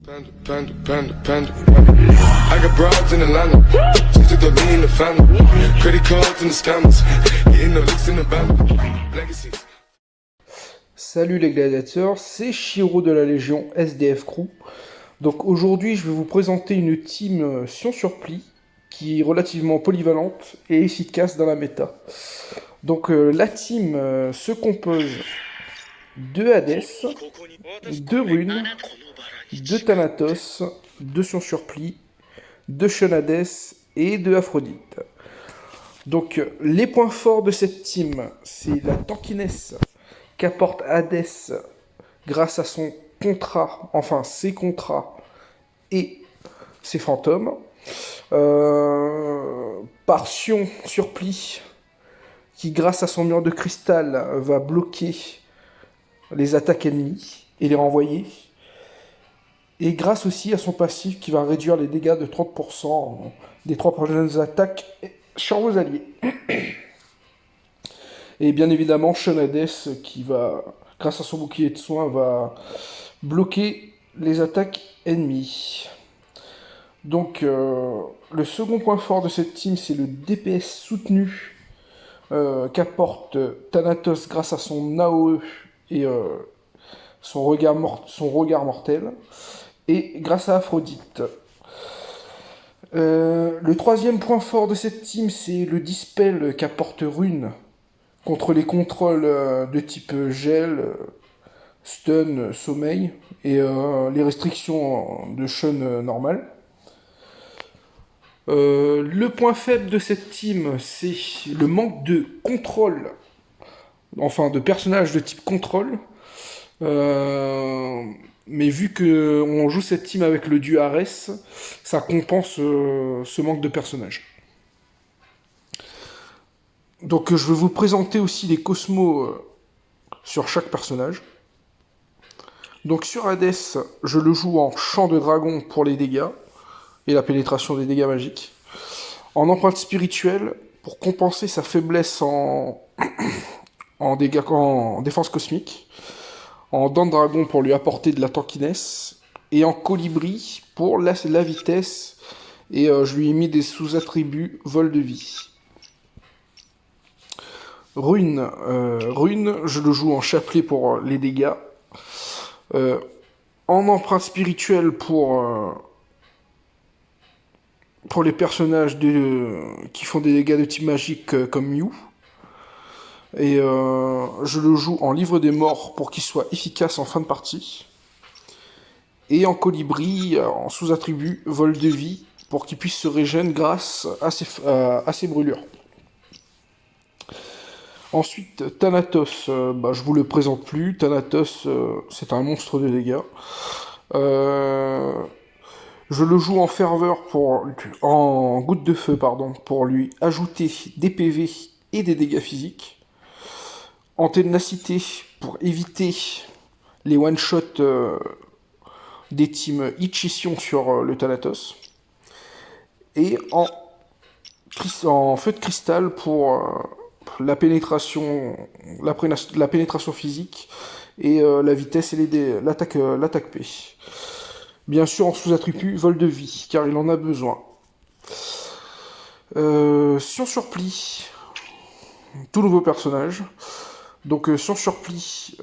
Panda, panda, panda, panda. I got broads in Atlanta. Just to the lean, the family. Credit cards and the scammers. Getting the licks in the band. Legacies. Salut les gladiateurs, c'est Shiro de la Légion SDF Crew. Donc aujourd'hui je vais vous présenter une team Sion sur pli qui est relativement polyvalente et efficace dans la méta. Donc la team se compose de Hades, de Rune, de Thanatos, de Sion sur pli, de Shonades et de Aphrodite. Donc les points forts de cette team, c'est la tankiness qu'apporte Hades grâce à son contrat, enfin ses contrats et ses fantômes. Par Sion sur pli, qui grâce à son mur de cristal va bloquer les attaques ennemies et les renvoyer. Et grâce aussi à son passif qui va réduire les dégâts de 30% des 3 prochaines attaques sur vos alliés. Et bien évidemment, Shonades qui va, grâce à son bouclier de soins, va bloquer les attaques ennemies. Donc, le second point fort de cette team, c'est le DPS soutenu qu'apporte Thanatos grâce à son AOE et son regard mortel, et grâce à Aphrodite. Le troisième point fort de cette team, c'est le dispel qu'apporte Rune contre les contrôles de type gel, stun, sommeil, et les restrictions de shun normal. Le point faible de cette team, c'est le manque de contrôle, enfin de personnages de type contrôle. Mais vu qu'on joue cette team avec le dieu Arès, ça compense ce manque de personnages. Donc je vais vous présenter aussi les cosmos sur chaque personnage. Donc sur Hades, je le joue en chant de dragon pour les dégâts et la pénétration des dégâts magiques. En empreinte spirituelle, pour compenser sa faiblesse en défense cosmique. En dents de dragon pour lui apporter de la tankiness. Et en colibri pour la vitesse. Et je lui ai mis des sous-attributs vol de vie. Rune, je le joue en chapelet pour les dégâts. En empreinte spirituelle pour les personnages qui font des dégâts de type magique comme Mew. Et je le joue en livre des morts pour qu'il soit efficace en fin de partie. Et en colibri, en sous-attribut, vol de vie, pour qu'il puisse se régénérer grâce à ses brûlures. Ensuite, Thanatos, je vous le présente plus. Thanatos, c'est un monstre de dégâts. Je le joue en ferveur, en goutte de feu, pour lui ajouter des PV et des dégâts physiques. En ténacité, pour éviter les one-shots des teams Ichition sur le Thanatos. Et en feu de cristal pour la pénétration physique et la vitesse et l'attaque P. Bien sûr en sous-attribut vol de vie, car il en a besoin. Sion sur pli, tout nouveau personnage. Donc Sion sur pli,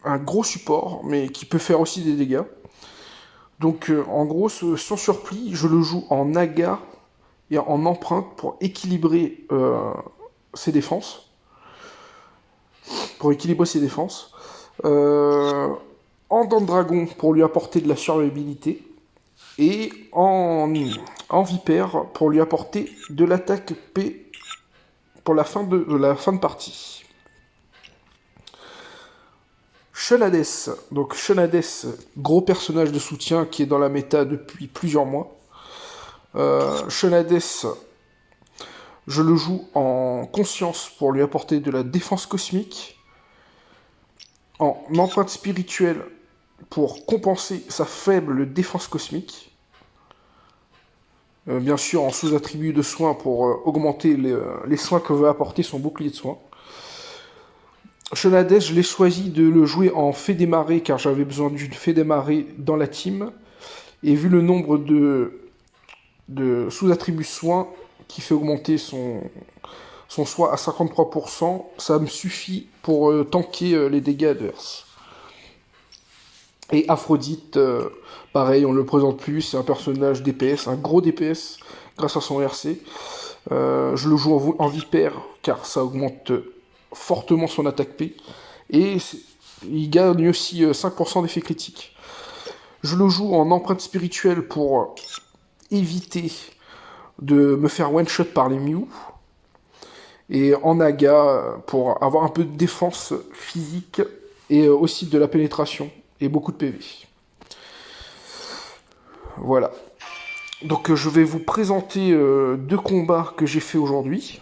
un gros support, mais qui peut faire aussi des dégâts. Donc en gros, ce Sion sur pli, je le joue en naga et en empreinte pour équilibrer ses défenses. En dents de dragon pour lui apporter de la survivabilité. Et en vipère pour lui apporter de l'attaque P pour la fin de partie. Shonades, donc Shonades, gros personnage de soutien qui est dans la méta depuis plusieurs mois. Shonades, je le joue en conscience pour lui apporter de la défense cosmique. En empreinte spirituelle pour compenser sa faible défense cosmique. Bien sûr en sous-attribut de soins pour augmenter les soins que va apporter son bouclier de soins. Shonades, je l'ai choisi de le jouer en fée des marées car j'avais besoin d'une fée des marées dans la team Et vu le nombre de sous-attributs soins qui fait augmenter son soin à 53%, ça me suffit pour tanker les dégâts adverses. Et Aphrodite, pareil, on le présente plus, c'est un personnage DPS, un gros DPS grâce à son RC. Je le joue en vipère car ça augmente fortement son attaque P. Et il gagne aussi 5% d'effet critique. Je le joue en empreinte spirituelle pour éviter de me faire one-shot par les Mew. Et en Naga pour avoir un peu de défense physique et aussi de la pénétration et beaucoup de PV. Voilà. Donc je vais vous présenter 2 combats que j'ai fait aujourd'hui.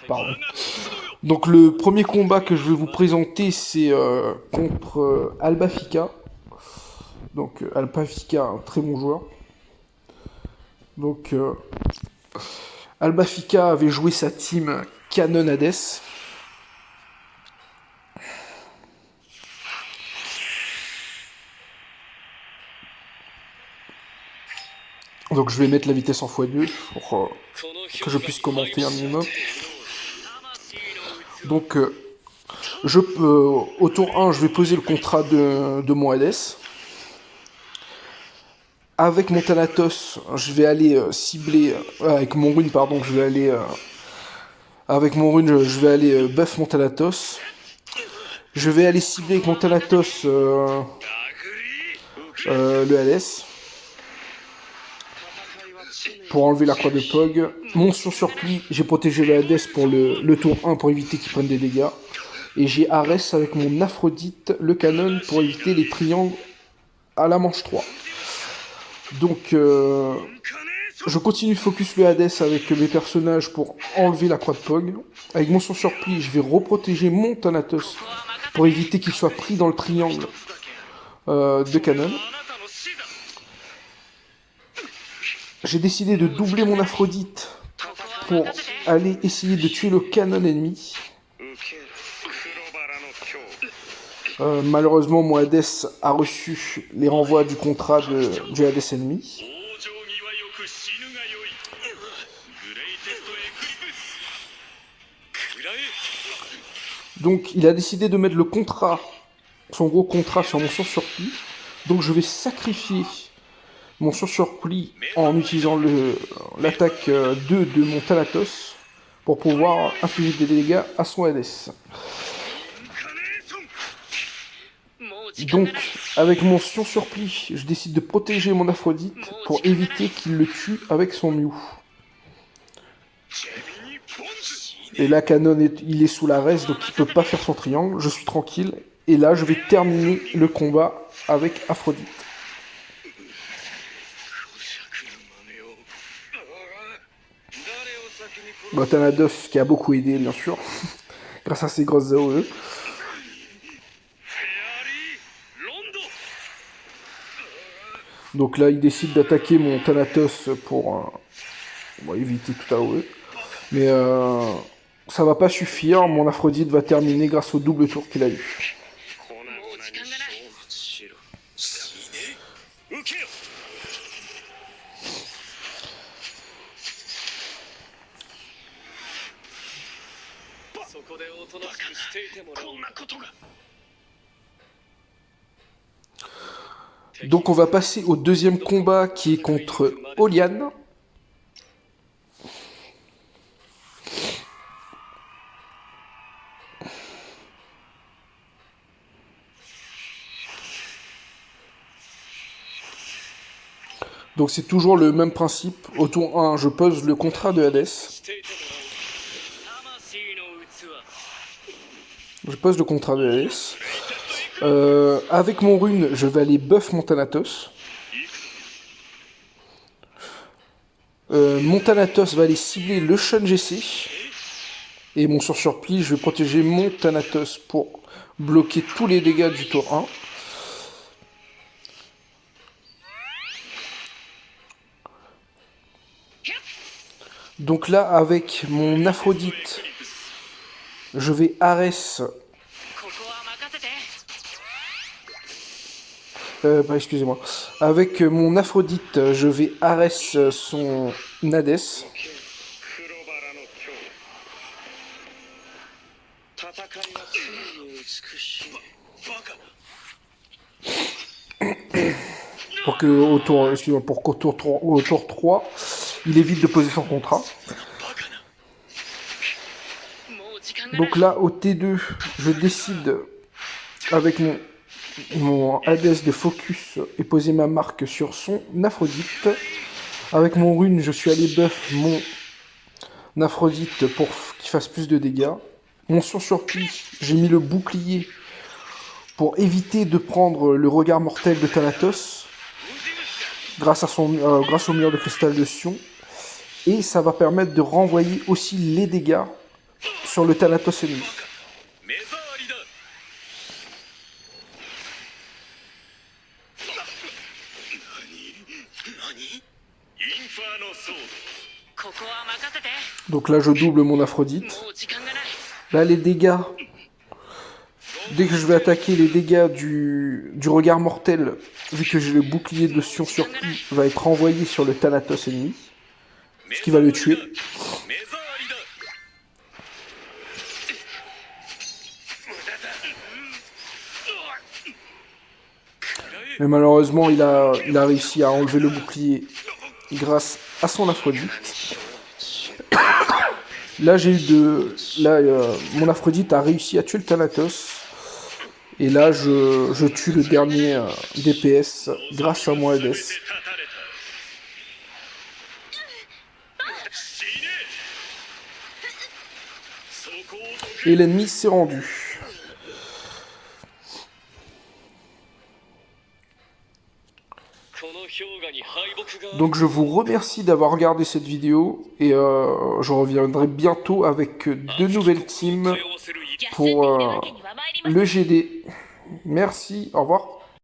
Pardon. Donc le premier combat que je vais vous présenter, c'est contre Albafika. Donc Albafika, un très bon joueur. Donc Albafika avait joué sa team Canon Hades. Donc je vais mettre la vitesse en x2 pour que je puisse commenter un minimum. Donc au tour 1, je vais poser le contrat de mon Hades. Avec mon Thanatos, je vais aller cibler... avec mon rune, pardon, je vais aller... avec mon rune, je vais aller buff mon Thanatos. Je vais aller cibler avec mon Thanatos le Hades. Pour enlever la croix de Pog. Mon surplis, j'ai protégé le Hades pour le tour 1 pour éviter qu'il prenne des dégâts. Et j'ai Ares avec mon Aphrodite, le canon, pour éviter les triangles à la manche 3. Donc, je continue focus le Hades avec mes personnages pour enlever la croix de Pog. Avec mon surplis, je vais reprotéger mon Thanatos pour éviter qu'il soit pris dans le triangle de canon. J'ai décidé de doubler mon Aphrodite pour aller essayer de tuer le canon ennemi. Malheureusement, mon Hades a reçu les renvois du contrat du Hades ennemi. Donc, il a décidé de mettre le contrat, son gros contrat sur mon surplis. Donc, je vais sacrifier mon surplis en utilisant l'attaque 2 de mon Thanatos pour pouvoir infliger des dégâts à son Hades. Donc, avec mon surplis, je décide de protéger mon Aphrodite pour éviter qu'il le tue avec son Mew. Et là, Canon, il est sous la reste, donc il peut pas faire son triangle. Je suis tranquille. Et là, je vais terminer le combat avec Aphrodite. Bon, Thanatos qui a beaucoup aidé, bien sûr, grâce à ses grosses AOE. Donc là, il décide d'attaquer mon Thanatos pour éviter tout AOE. Mais ça va pas suffire, mon Aphrodite va terminer grâce au double tour qu'il a eu. Donc on va passer au deuxième combat qui est contre Oliane. Donc c'est toujours le même principe. Au tour 1, je pose le contrat de Hades. Je pose le contrat de Hades. Avec mon rune, je vais aller buff mon Thanatos. Mon Thanatos va aller cibler le Shun GC. Et mon surplis, je vais protéger mon Thanatos pour bloquer tous les dégâts du tour 1. Donc là, avec mon Aphrodite, je vais Ares excusez-moi. Avec mon Aphrodite, je vais Arès son Hadès. 黒バラの今日戦いは常に美しいバカ Pour qu'au tour 3, il évite de poser son contrat. Donc là, au T2, je décide avec mon Hadès de focus et poser ma marque sur son Aphrodite. Avec mon rune, je suis allé buff mon Aphrodite pour qu'il fasse plus de dégâts. Mon surplis, j'ai mis le bouclier pour éviter de prendre le regard mortel de Thanatos grâce au mur de cristal de Sion. Et ça va permettre de renvoyer aussi les dégâts sur le Thanatos ennemi. 目障りだ何インファーノソード ここは任せて。 Donc là, je double mon Aphrodite. もう時間がない。 Là, les dégâts, dès que je vais attaquer les dégâts du regard mortel, vu que j'ai le bouclier de Sion surpris, va être renvoyé sur le Thanatos ennemi, ce qui va le tuer. 目障りだ Mais malheureusement, il a réussi à enlever le bouclier grâce à son Aphrodite. Là, mon Aphrodite a réussi à tuer le Thanatos. Et là, je tue le dernier DPS grâce à mon Hadès. 立たれた死ねそこをどけ Et l'ennemi s'est rendu. この氷河に敗北が Donc je vous remercie d'avoir regardé cette vidéo. Et je reviendrai bientôt avec de nouvelles teams 背負わせる pour 休んでいるわけには参りません。 le GD. Merci, au revoir.